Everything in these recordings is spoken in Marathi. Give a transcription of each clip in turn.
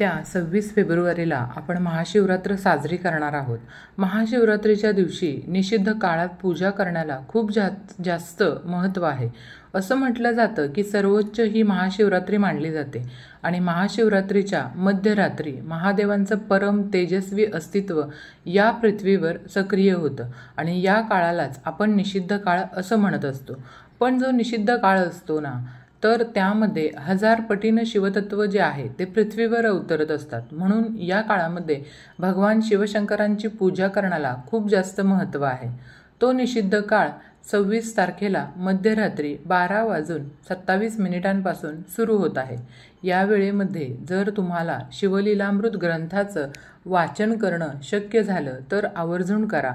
येत्या 26 फेब्रुवारीला आपण महाशिवरात्र साजरी करणार आहोत। महाशिवरात्रीच्या दिवशी निषिद्ध काळात पूजा करण्याला खूप जास्त महत्त्व आहे। असं म्हटलं जातं की सर्वोच्च ही महाशिवरात्री मानली जाते आणि महाशिवरात्रीच्या मध्यरात्री महादेवांचं परम तेजस्वी अस्तित्व या पृथ्वीवर सक्रिय होतं आणि या काळालाच आपण निषिद्ध काळ असं म्हणत असतो। पण जो निषिद्ध काळ असतो ना, तर त्यामध्ये 1000 पटीनं शिवतत्व जे आहे ते पृथ्वीवर अवतरत असतात। म्हणून या काळामध्ये भगवान शिवशंकरांची पूजा करण्याला खूप जास्त महत्त्व आहे। तो निषिद्ध काळ 26 तारखेला मध्यरात्री 12:27 पासून सुरू होत आहे। या वेळेमध्ये जर तुम्हाला शिवलीलामृत ग्रंथाचं वाचन करणं शक्य झालं तर आवर्जून करा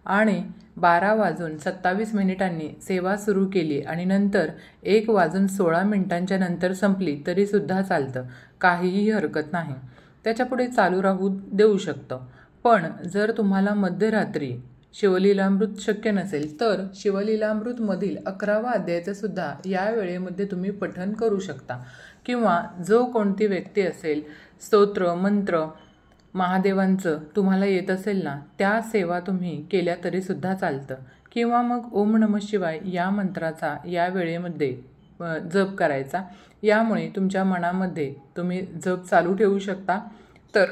आणि 12:27 सेवा सुरू केली आणि नंतर 1:16 नंतर संपली तरी सुद्धा चालतं, काहीही हरकत नाही। त्याच्यापुढे चालू राहू देऊ शकतं। पण जर तुम्हाला मध्यरात्री शिवलीलामृत शक्य नसेल तर शिवलीलामृतमधील 11वा अध्यायाचं सुद्धा या वेळेमध्ये तुम्ही पठण करू शकता किंवा जो कोणती व्यक्ती असेल स्तोत्र मंत्र महादेवांचं तुम्हाला येत असेल ना, त्या सेवा तुम्ही केल्या तरी सुद्धा चालतं किंवा मग ओम नमः शिवाय या मंत्राचा या वेळेमध्ये जप करायचा। यामुळे तुमच्या मनामध्ये तुम्ही जप चालू ठेवू शकता। तर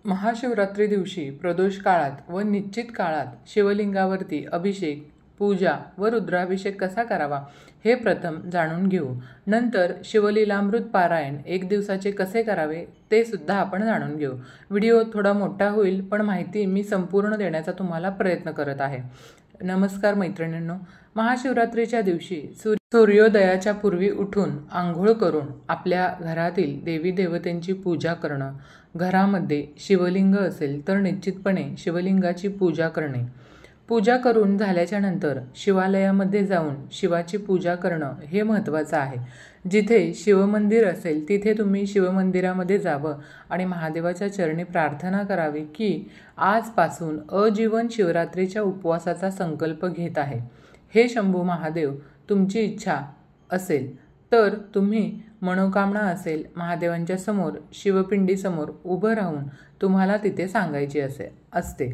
महाशिवरात्री दिवशी प्रदोष काळात व निश्चित काळात शिवलिंगावरती अभिषेक पूजा व रुद्राभिषेक कसा करावा हे प्रथम जाणून घेऊ। नंतर शिवलीलामृत पारायण 1 दिवसाचे कसे करावे ते सुद्धा आपण जाणून घेऊ। व्हिडिओ थोडा मोठा होईल पण माहिती मी संपूर्ण देण्याचा तुम्हाला प्रयत्न करत आहे। नमस्कार मैत्रिणींनो, महाशिवरात्रीच्या दिवशी सूर्योदयाच्या पूर्वी उठून आंघोळ करून आपल्या घरातील देवी देवतेंची पूजा करणं, घरामध्ये शिवलिंग असेल तर निश्चितपणे शिवलिंगाची पूजा करणे। पूजा करून झाल्याच्या नंतर शिवालयामध्ये जाऊन शिवाची पूजा करणं हे महत्त्वाचं आहे। जिथे शिवमंदिर असेल तिथे तुम्ही शिवमंदिरामध्ये जावं आणि महादेवाच्या चरणी प्रार्थना करावी की आजपासून आजीवन शिवरात्रीच्या उपवासाचा संकल्प घेत आहे। हे शंभू महादेव, तुमची इच्छा असेल तर तुम्ही मनोकामना असेल महादेवांच्या समोर शिवपिंडीसमोर उभं राहून तुम्हाला तिथे सांगायची असते।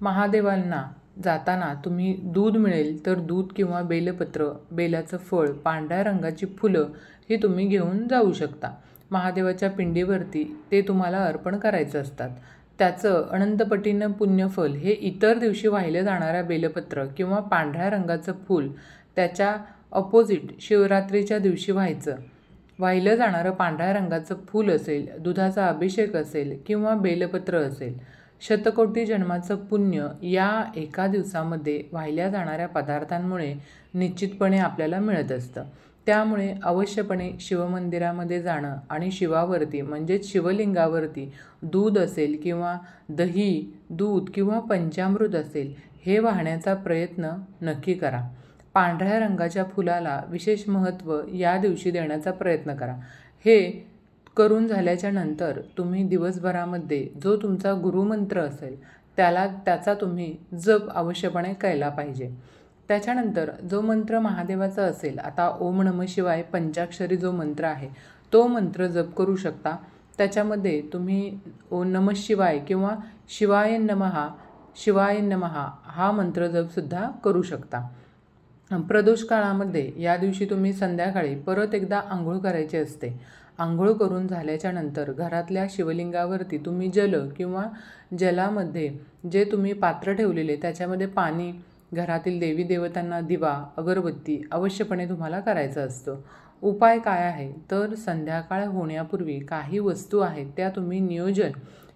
महादेवांना जाताना तुम्ही दूध मिळेल तर दूध किंवा बेलपत्र, बेलाचं फळ, पांढऱ्या रंगाची फुलं ही तुम्ही घेऊन जाऊ शकता। महादेवाच्या पिंडीवरती ते तुम्हाला अर्पण करायचं असतात। त्याचं अनंतपटीनं पुण्यफल हे इतर दिवशी वाहिलं जाणाऱ्या बेलपत्र किंवा पांढऱ्या रंगाचं फूल त्याच्या अपोजिट शिवरात्रीच्या दिवशी वाहिलं जाणारं पांढऱ्या रंगाचं फूल असेल, दुधाचा अभिषेक असेल किंवा बेलपत्र असेल, शतकोटी जन्माचं पुण्य या एका दिवसामध्ये वाहिल्या जाणाऱ्या पदार्थांमुळे निश्चितपणे आपल्याला मिळत असतं। त्यामुळे अवश्यपणे शिवमंदिरामध्ये जाणं आणि शिवावरती म्हणजेच शिवलिंगावरती दूध असेल किंवा दही, दूध किंवा पंचामृत असेल हे वाहण्याचा प्रयत्न नक्की करा। पांढऱ्या रंगाच्या फुलाला विशेष महत्त्व या दिवशी देण्याचा प्रयत्न करा। हे करून झाल्याच्या नंतर तुम्ही दिवसभरामध्ये जो तुमचा गुरुमंत्र असेल त्याचा तुम्ही जप अवश्यपणे केला पाहिजे। त्याच्यानंतर जो मंत्र महादेवाचा असेल, आता ओम नमः शिवाय पंचाक्षरी जो मंत्र आहे तो मंत्र जप करू शकता। त्याच्यामध्ये तुम्ही ओम नमः शिवाय किंवा शिवाय नमः हा मंत्र जपसुद्धा करू शकता। प्रदोष काळामध्ये या दिवशी तुम्ही संध्याकाळी परत एकदा आंघोळ करायची असते। आंघोळ करून झाल्याच्या नंतर घरातल्या शिवलिंगावरती तुम्ही जल किंवा जलामध्ये जे तुम्ही पात्र ठेवलेले त्याच्यामध्ये पाणी, घरातील देवी देवतांना दिवा, अगरबत्ती अवश्यपणे तुम्हाला करायचं असतं। उपाय काय आहे तर संध्याकाळ होण्यापूर्वी काही वस्तू आहेत त्या तुम्ही नियोजन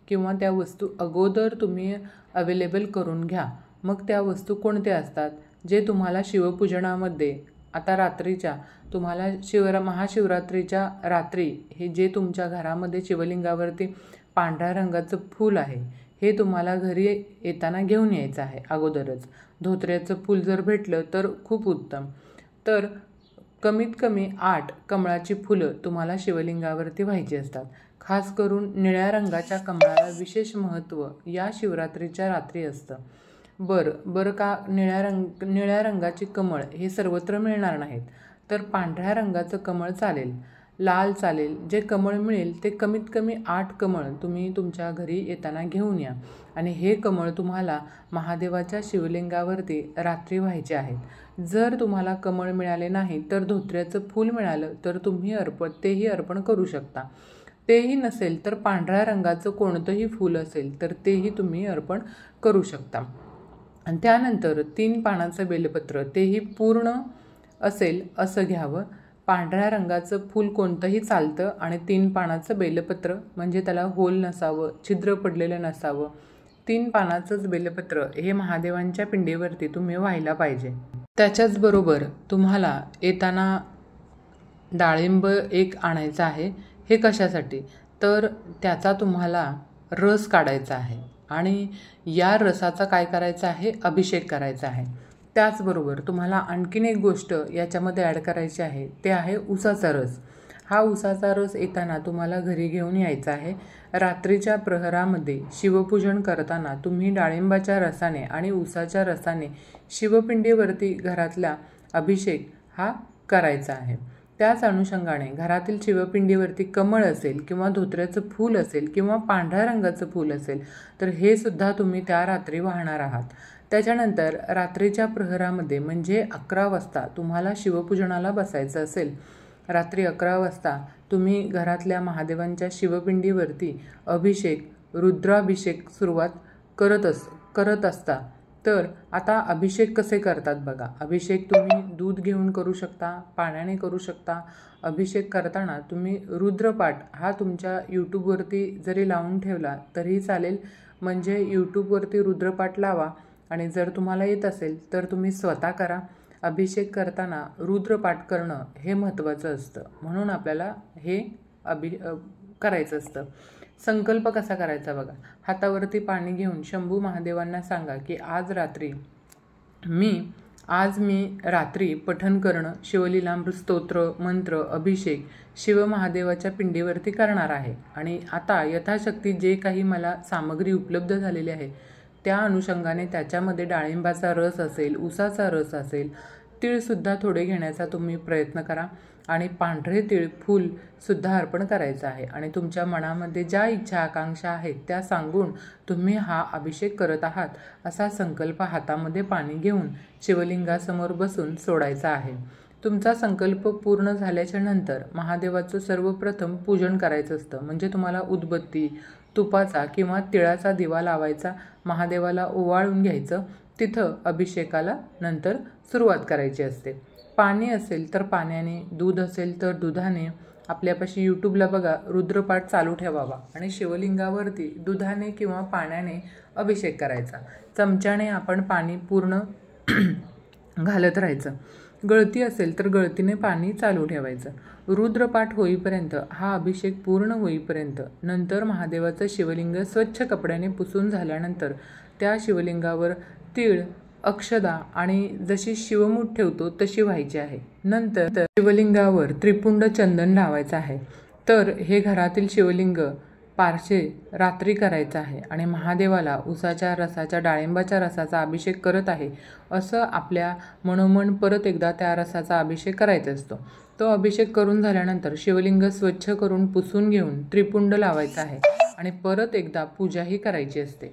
किंवा त्या वस्तू अगोदर तुम्ही अवेलेबल करून घ्या। मग त्या वस्तू कोणत्या असतात जे तुम्हाला शिवपूजनामध्ये आता रात्रीच्या तुम्हाला महाशिवरात्रीच्या रात्री हे जे तुमच्या घरामध्ये शिवलिंगावरती पांढऱ्या रंगाचं फूल आहे हे तुम्हाला घरी येताना घेऊन यायचं आहे अगोदरच। धोत्र्याचं फूल जर भेटलं तर खूप उत्तम। तर कमीत कमी 8 कमळाची फुलं तुम्हाला शिवलिंगावरती व्हायची असतात। खास करून निळ्या रंगाच्या कमळाला विशेष महत्त्व या शिवरात्रीच्या रात्री असतं। बरं का, निळ्या रंगाची कमळ हे सर्वत्र मिळणार नाहीत तर पांढऱ्या रंगाचं कमळ चालेल। लाल चालेल, जे कमळ मिळेल ते कमीत कमी 8 कमळ तुम्ही तुमच्या घरी येताना घेऊन या आणि हे कमळ तुम्हाला महादेवाच्या शिवलिंगावरती रात्री व्हायचे आहेत. जर तुम्हाला कमळ मिळाले नाही तर धोत्र्याचं फूल मिळालं तर तुम्ही तेही अर्पण करू शकता. तेही नसेल तर पांढऱ्या रंगाचं कोणतंही फूल असेल तर तेही तुम्ही अर्पण करू शकता. आणि त्यानंतर 3 पानाचं बेलपत्र, तेही पूर्ण असेल असं घ्यावं. पांढऱ्या रंगाचं फूल कोणतंही चालतं आणि 3 पानाचं बेलपत्र, म्हणजे त्याला होल नसावं, छिद्र पडलेलं नसावं. 3 पानाचंच बेलपत्र हे महादेवांच्या पिंडीवरती तुम्ही व्हायला पाहिजे. त्याच्याचबरोबर तुम्हाला येताना डाळिंब एक आणायचं आहे. हे कशासाठी? तर त्याचा तुम्हाला रस काढायचा आहे आणि या रसाचा काय करायचं आहे? अभिषेक करायचा आहे. त्याचबरोबर तुम्हाला आणखीन एक गोष्ट याच्यामध्ये ॲड करायची आहे, ते आहे उसाचा रस. हा उसाचा रस येताना तुम्हाला घरी घेऊन यायचा आहे. रात्रीच्या प्रहरामध्ये शिवपूजन करताना तुम्ही डाळिंबाच्या रसाने आणि उसाच्या रसाने शिवपिंडीवरती घरातला अभिषेक हा करायचा आहे. त्याच अनुषंगाने घरातील शिवपिंडीवरती कमळ असेल किंवा धोत्र्याचं फूल असेल किंवा पांढऱ्या रंगाचं फूल असेल तर हे सुद्धा तुम्ही त्या रात्री वाहणार आहात. त्याच्यानंतर रात्रीच्या प्रहरामध्ये म्हणजे 11 वाजता तुम्हाला शिवपूजनाला बसायचं असेल. रात्री 11 वाजता तुम्ही घरातल्या महादेवांच्या शिवपिंडीवरती अभिषेक, रुद्राभिषेक सुरुवात करत असता. तर आता अभिषेक कसे करतात बघा. अभिषेक तुम्ही दूध घेऊन करू शकता, पाण्याने करू शकता. अभिषेक करताना तुम्ही रुद्रपाठ हा तुमच्या यूट्यूबवरती जरी लावून ठेवला तरी चालेल. म्हणजे यूट्यूबवरती रुद्रपाठ लावा आणि जर तुम्हाला येत असेल तर तुम्ही स्वतः करा. अभिषेक करताना रुद्रपाठ करणं हे महत्त्वाचं असतं, म्हणून आपल्याला हे करायचं असतं. संकल्प कसा करायचा बघा. हातावरती पाणी घेऊन शंभू महादेवांना सांगा की आज मी रात्री पठण करणं, शिवलीलामृत स्तोत्र, मंत्र, अभिषेक शिव महादेवाच्या पिंडीवरती करणार आहे आणि आता यथाशक्ती जे काही मला सामग्री उपलब्ध झालेली आहे त्या अनुषंगाने त्याच्यामध्ये डाळिंबाचा रस असेल, उसाचा रस असेल, तीळसुद्धा थोडे घेण्याचा तुम्ही प्रयत्न करा आणि पांढरे तीळ फूलसुद्धा अर्पण करायचं आहे आणि तुमच्या मनामध्ये ज्या इच्छा आकांक्षा आहेत त्या सांगून तुम्ही हा अभिषेक करत आहात असा संकल्प हातामध्ये पाणी घेऊन शिवलिंगासमोर बसून सोडायचा आहे. तुमचा संकल्प पूर्ण झाल्याच्या नंतर महादेवाचं सर्वप्रथम पूजन करायचं असतं. म्हणजे तुम्हाला उदबत्ती, तुपाचा किंवा तिळाचा दिवा लावायचा, महादेवाला ओवाळून घ्यायचं, तिथं अभिषेकाला नंतर सुरुवात करायची असते. पाणी असेल तर पाण्याने, दूध असेल तर दुधाने. आपल्यापाशी यूट्यूबला बघा रुद्रपाठ चालू ठेवावा आणि शिवलिंगावरती दुधाने किंवा पाण्याने अभिषेक करायचा. चमच्याने आपण पाणी पूर्ण घालत राहायचं. गळती असेल तर गळतीने पाणी चालू ठेवायचं. रुद्रपाठ होईपर्यंत, हा अभिषेक पूर्ण होईपर्यंत, नंतर महादेवाचं शिवलिंग स्वच्छ कपड्याने पुसून झाल्यानंतर त्या शिवलिंगावर तीळ, अक्षदा आणि जशी शिवमूठ ठेवतो तशी व्हायची आहे. नंतर शिवलिंगावर त्रिपुंड चंदन लावायचं आहे. तर हे घरातील शिवलिंग पारशे रात्री करायचं आहे आणि महादेवाला उसाच्या रसाच्या, डाळिंबाच्या रसाचा अभिषेक करत आहे असं आपल्या मनोमन परत एकदा त्या रसाचा अभिषेक करायचा असतो. तो अभिषेक करून झाल्यानंतर शिवलिंग स्वच्छ करून पुसून घेऊन त्रिपुंड लावायचं आहे आणि परत एकदा पूजाही करायची असते.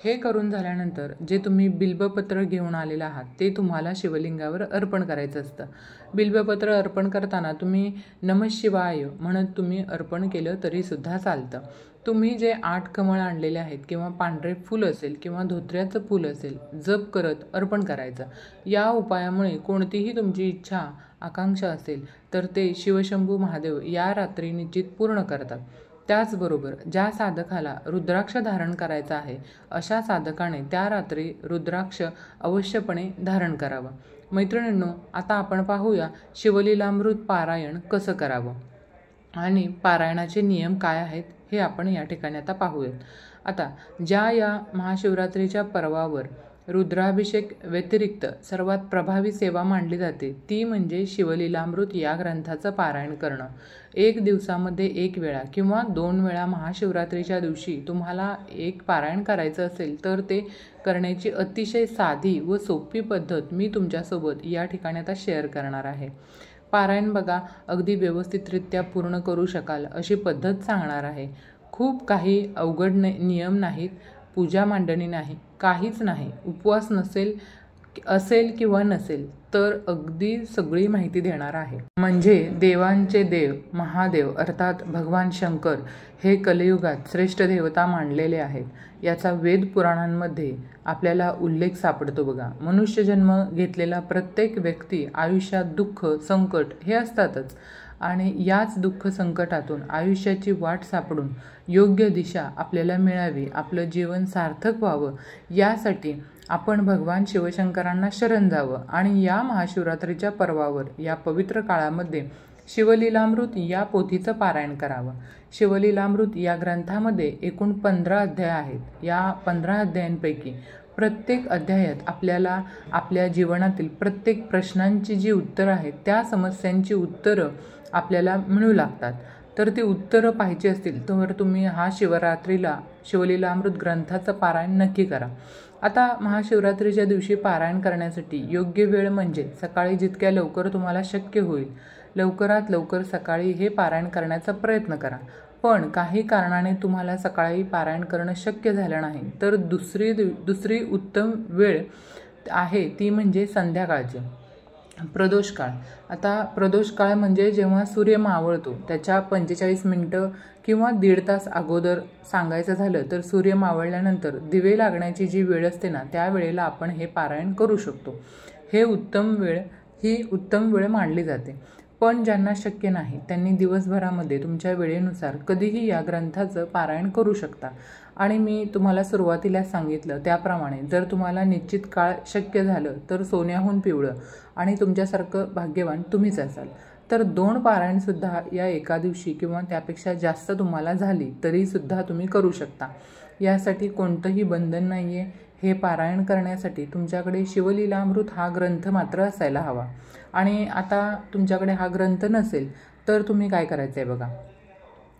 हे करून झाल्यानंतर जे तुम्ही बिल्बपत्र घेऊन आलेला आहात ते तुम्हाला शिवलिंगावर अर्पण करायचं असतं. बिल्बपत्र अर्पण करताना तुम्ही नमः शिवाय म्हणत तुम्ही अर्पण केलं तरीसुद्धा चालतं. तुम्ही जे 8 कमळ आणलेले आहेत किंवा पांढरे फूल असेल किंवा धोत्र्याचं फूल असेल, जप करत अर्पण करायचं. या उपायामुळे कोणतीही तुमची इच्छा आकांक्षा असेल तर ते शिवशंभू महादेव या रात्री निश्चित पूर्ण करतात. त्याचबरोबर ज्या साधकाला रुद्राक्ष धारण करायचा आहे अशा साधकाने त्या रात्री रुद्राक्ष अवश्यपणे धारण करावं. मैत्रिणींनो, आता आपण पाहूया शिवलीलामृत पारायण कसं करावं आणि पारायणाचे नियम काय आहेत हे आपण या ठिकाणी आता पाहूयात. आता या महाशिवरात्रीच्या पर्वावर रुद्राभिषेक व्यतिरिक्त सर्वात प्रभावी सेवा मानली जाते ती म्हणजे शिवलीलामृत या ग्रंथाचं पारायण करणं. 1 दिवसामध्ये 1 वेळा किंवा 2 वेळा महाशिवरात्रीच्या दिवशी तुम्हाला एक पारायण करायचं असेल तर ते करण्याची अतिशय साधी व सोपी पद्धत मी तुमच्यासोबत या ठिकाणी आता शेअर करणार आहे. पारायण बघा अगदी व्यवस्थितरित्या पूर्ण करू शकाल अशी पद्धत सांगणार आहे. खूप काही अवघड नियम नाहीत, पूजा मांडणी नाही, काहीच नाही. उपवास असेल किंवा नसेल तर अगदी सगळी माहिती देणार आहे. म्हणजे देवांचे देव महादेव अर्थात भगवान शंकर हे कलियुगात श्रेष्ठ देवता मानलेले आहेत. याचा वेद पुराणांमध्ये आपल्याला उल्लेख सापडतो बघा. मनुष्यजन्म घेतलेला प्रत्येक व्यक्ती आयुष्यात दुःख संकट हे असतातच आणि याच दुःख संकटातून आयुष्याची वाट सापडून योग्य दिशा आपल्याला मिळावी, आपलं जीवन सार्थक व्हावं यासाठी आपण भगवान शिवशंकरांना शरण जावं आणि या महाशिवरात्रीच्या पर्वावर या पवित्र काळामध्ये शिवलीलामृत या पोथीचं पारायण करावं. शिवलीलामृत या ग्रंथामध्ये एकूण 15 अध्याय आहेत. या 15 अध्यायांपैकी प्रत्येक अध्यायात आपल्याला आपल्या जीवनातील प्रत्येक प्रश्नांची जी उत्तरं आहेत त्या समस्यांची उत्तरं आपल्याला मिळू लागतात. तर ती उत्तरं पाहिजे असतील तर तुम्ही हा शिवरात्रीला शिवलीलामृत ग्रंथाचं पारायण नक्की करा. आता महाशिवरात्रीच्या दिवशी पारायण करण्यासाठी योग्य वेळ म्हणजे सकाळी जितक्या लवकर तुम्हाला शक्य होईल लवकरात लवकर सकाळी हे पारायण करण्याचा प्रयत्न करा. पण काही कारणाने तुम्हाला सकाळी पारायण करणं शक्य झालं नाही तर दुसरी उत्तम वेळ आहे ती म्हणजे संध्याकाळची प्रदोष काळ. आता प्रदोष काळ म्हणजे जेव्हा सूर्य मावळतो त्याच्या 45 मिनिटं किंवा 1.5 तास अगोदर सांगायचं झालं तर सूर्य मावळल्यानंतर दिवे लागण्याची जी वेळ असते ना त्या वेळेला आपण हे पारायण करू शकतो. ही उत्तम वेळ मानली जाते. पण ज्यांना शक्य नाही त्यांनी दिवसभरामध्ये तुमच्या वेळेनुसार कधीही या ग्रंथाचं पारायण करू शकता. आणि मी तुम्हाला सुरुवातीला सांगितलं त्याप्रमाणे जर तुम्हाला निश्चित काळ शक्य झालं तर सोन्याहून पिवळं आणि तुमच्यासारखं भाग्यवान तुम्हीच असाल तर 2 पारायणसुद्धा या एका दिवशी किंवा त्यापेक्षा जास्त तुम्हाला झाली तरीसुद्धा तुम्ही करू शकता. यासाठी कोणतंही बंधन नाही आहे. हे पारायण करण्यासाठी तुमच्याकडे शिवलीलामृत हा ग्रंथ मात्र असायला हवा. आणि आता तुमच्याकडे हा ग्रंथ नसेल तर तुम्ही काय करायचं आहे बघा.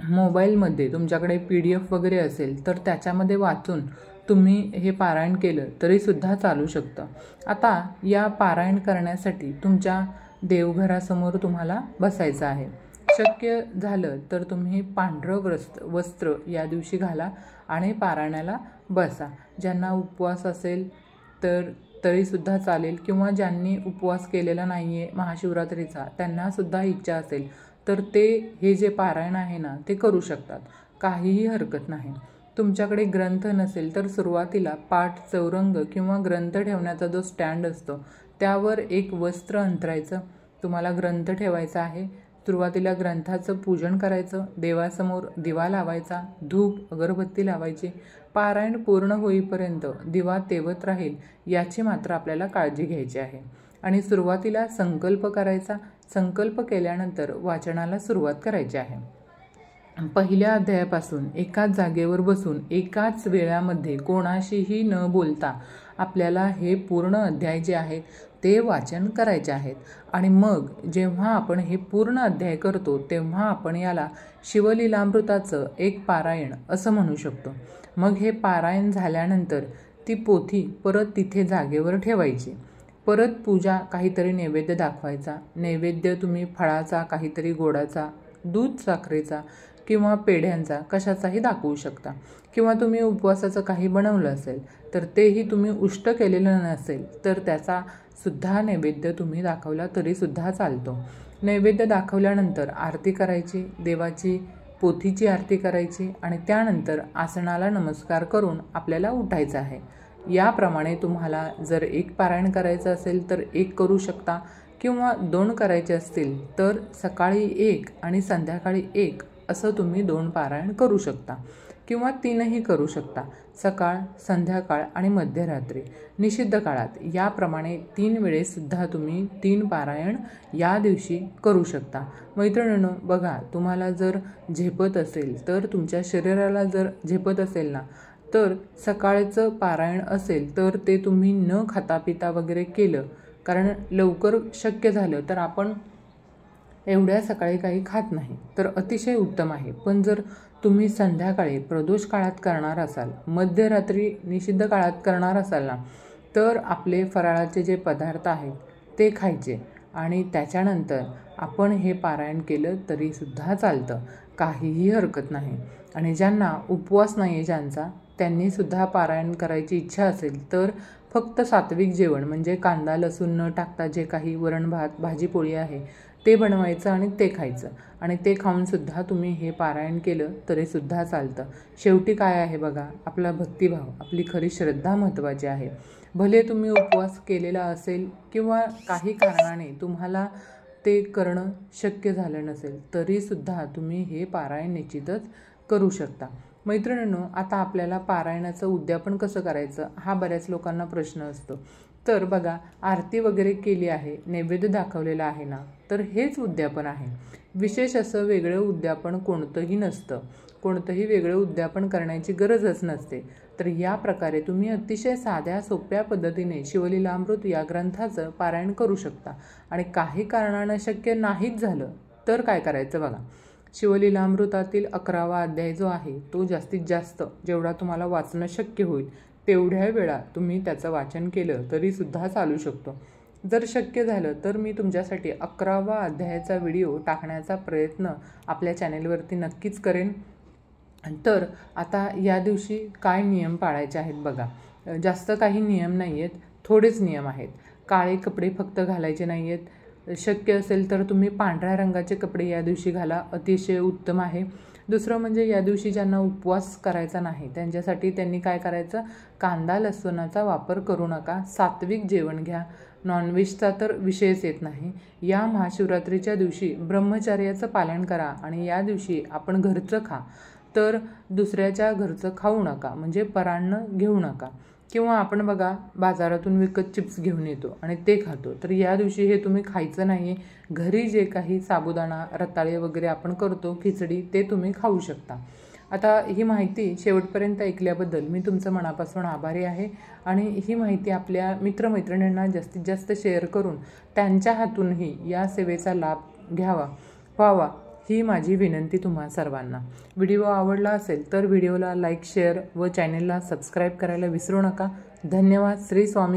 मोबाईलमध्ये तुमच्याकडे PDF वगैरे असेल तर त्याच्यामध्ये वाचून तुम्ही हे पारायण केलं तरीसुद्धा चालू शकतं. आता या पारायण करण्यासाठी तुमच्या देवघरासमोर तुम्हाला बसायचं आहे. शक्य झालं तर तुम्ही पांढरं वस्त्र या दिवशी घाला आणि पारायणाला बसा. ज्यांना उपवास असेल तरीसुद्धा चालेल किंवा ज्यांनी उपवास केलेला नाही आहे महाशिवरात्रीचा त्यांनासुद्धा इच्छा असेल तर ते हे जे पारायण आहे ना ते करू शकतात. काहीही हरकत नाही. तुमच्याकडे ग्रंथ नसेल तर सुरुवातीला पाठ चौरंग किंवा ग्रंथ ठेवण्याचा जो स्टँड असतो त्यावर एक वस्त्र अंतरायचं. तुम्हाला ग्रंथ ठेवायचा आहे. सुरुवातीला ग्रंथाचं पूजन करायचं, देवासमोर दिवा लावायचा, धूप अगरबत्ती लावायची. पारायण पूर्ण होईपर्यंत दिवा तेवत राहील याची मात्र आपल्याला काळजी घ्यायची आहे. आणि सुरुवातीला संकल्प करायचा. संकल्प केल्यानंतर वाचनाला सुरुवात करायची आहे. पहिल्या अध्यायापासून एकाच जागेवर बसून एकाच वेळामध्ये कोणाशीही न बोलता आपल्याला हे पूर्ण अध्याय जे आहेत ते वाचन करायचे आहेत. आणि मग जेव्हा आपण हे पूर्ण अध्याय करतो तेव्हा आपण याला शिवलीलामृताचं एक पारायण असं म्हणू शकतो. मग हे पारायण झाल्यानंतर ती पोथी परत तिथे जागेवर ठेवायची. परत पूजा काहीतरी नैवेद्य दाखवायचा. नैवेद्य तुम्ही फळाचा काहीतरी गोडाचा, दूध साखरेचा किंवा पेढ्यांचा कशाचाही दाखवू शकता. किंवा तुम्ही उपवासाचं काही बनवलं असेल तर तेही तुम्ही उष्ट केलेलं नसेल तर त्याचा सुद्धा नैवेद्य तुम्ही दाखवला तरीसुद्धा चालतो. नैवेद्य दाखवल्यानंतर आरती करायची, देवाची पोथीची आरती करायची आणि त्यानंतर आसनाला नमस्कार करून आपल्याला उठायचं आहे. याप्रमाणे तुम्हाला जर एक पारायण करायचं असेल तर 1 करू शकता किंवा 2 करायचे असतील तर सकाळी 1 आणि संध्याकाळी 1 असं तुम्ही 2 पारायण करू शकता किंवा 3ही करू शकता. सकाळ, संध्याकाळ आणि मध्यरात्री निषिद्ध काळात याप्रमाणे 3 वेळेसुद्धा तुम्ही 3 पारायण या दिवशी करू शकता. मैत्रिणींनो बघा, तुम्हाला जर झेपत असेल तर तुमच्या शरीराला जर झेपत असेल ना तर सकाळचं पारायण असेल तर ते तुम्ही न खाता पिता वगैरे केलं, कारण लवकर शक्य झालं तर आपण एवढ्या सकाळी काही खात नाही तर अतिशय उत्तम आहे. पण जर तुम्ही संध्याकाळी प्रदोष काळात करणार असाल, मध्यरात्री निषिद्ध काळात करणार असाल ना तर आपले फराळाचे जे पदार्थ आहेत ते खायचे आणि त्याच्यानंतर आपण हे पारायण केलं तरीसुद्धा चालतं, काहीही हरकत नाही. आणि ज्यांना उपवास नाही आहे ज्यांचा, त्यांनीसुद्धा पारायण करायची इच्छा असेल तर फक्त सात्विक जेवण म्हणजे कांदा लसूण न टाकता जे काही वरण भात भाजी पोळी आहे ते बनवायचं आणि ते खायचं. आणि ते खाऊनसुद्धा तुम्ही हे पारायण केलं तरीसुद्धा चालतं. शेवटी काय आहे बघा, आपला भक्तिभाव, आपली खरी श्रद्धा महत्त्वाची आहे. भले तुम्ही उपवास केलेला असेल किंवा काही कारणाने तुम्हाला ते करणं शक्य झालं नसेल तरीसुद्धा तुम्ही हे पारायण निश्चितच करू शकता. मैत्रिणींनो, आता आपल्याला पारायणाचं उद्यापन कसं करायचं हा बऱ्याच लोकांना प्रश्न असतो. तर बघा, आरती वगैरे केली आहे, नैवेद्य दाखवलेला आहे ना, तर हेच उद्यापन आहे. विशेष असं वेगळं उद्यापन कोणतंही नसतं, कोणतंही वेगळं उद्यापन करण्याची गरजच नसते. तर या प्रकारे तुम्ही अतिशय साध्या सोप्या पद्धतीने शिवलीलामृत या ग्रंथाचं पारायण करू शकता. आणि काही कारणानं शक्य नाहीच झालं तर काय करायचं बघा, शिवलीलामृतातील 11वा अध्याय जो आहे तो जास्तीत जास्त जेवढा तुम्हाला वाचणं शक्य होईल तेवढ्या वेळा तुम्ही त्याचं वाचन केलं तरीसुद्धा चालू शकतो. जर शक्य झालं तर मी तुमच्यासाठी 11वा अध्यायाचा व्हिडिओ टाकण्याचा प्रयत्न आपल्या चॅनेलवरती नक्कीच करेन. तर आता या दिवशी काय नियम पाळायचे आहेत बघा, जास्त काही नियम नाही आहेत, थोडेच नियम आहेत. काळे कपडे फक्त घालायचे नाही आहेत. शक्य असेल तर तुम्ही पांढऱ्या रंगाचे कपडे या दिवशी घाला, अतिशय उत्तम आहे. दुसरं म्हणजे या दिवशी ज्यांना उपवास करायचा नाही त्यांच्यासाठी त्यांनी काय करायचं, कांदा लसूणाचा वापर करू नका, सात्विक जेवण घ्या, नॉनव्हेजचा तर विषयच येत नाही. या महाशिवरात्रीच्या दिवशी ब्रह्मचर्याचं पालन करा आणि या दिवशी आपण घरचं खा, तर दुसऱ्याच्या घरचं खाऊ नका, म्हणजे परान्न घेऊ नका. किंवा आपण बघा बाजारातून विकत चिप्स घेऊन येतो आणि ते खातो, तर या दिवशी हे तुम्ही खायचं नाही. घरी जे काही साबुदाणा रताळे वगैरे आपण करतो, खिचडी, ते तुम्ही खाऊ शकता. आता ही माहिती शेवटपर्यंत ऐकल्याबद्दल मी तुमचं मनापासून आभारी आहे. आणि ही माहिती आपल्या मित्रमैत्रिणींना जास्तीत जास्त शेअर करून त्यांच्या हातूनही या सेवेचा लाभ व्हावा ही माझी विनंती तुम्हा सर्वांना. व्हिडिओ आवडला असेल तर व्हिडिओला लाईक शेअर व चॅनेलला सबस्क्राईब करायला विसरू नका. धन्यवाद. श्री स्वामी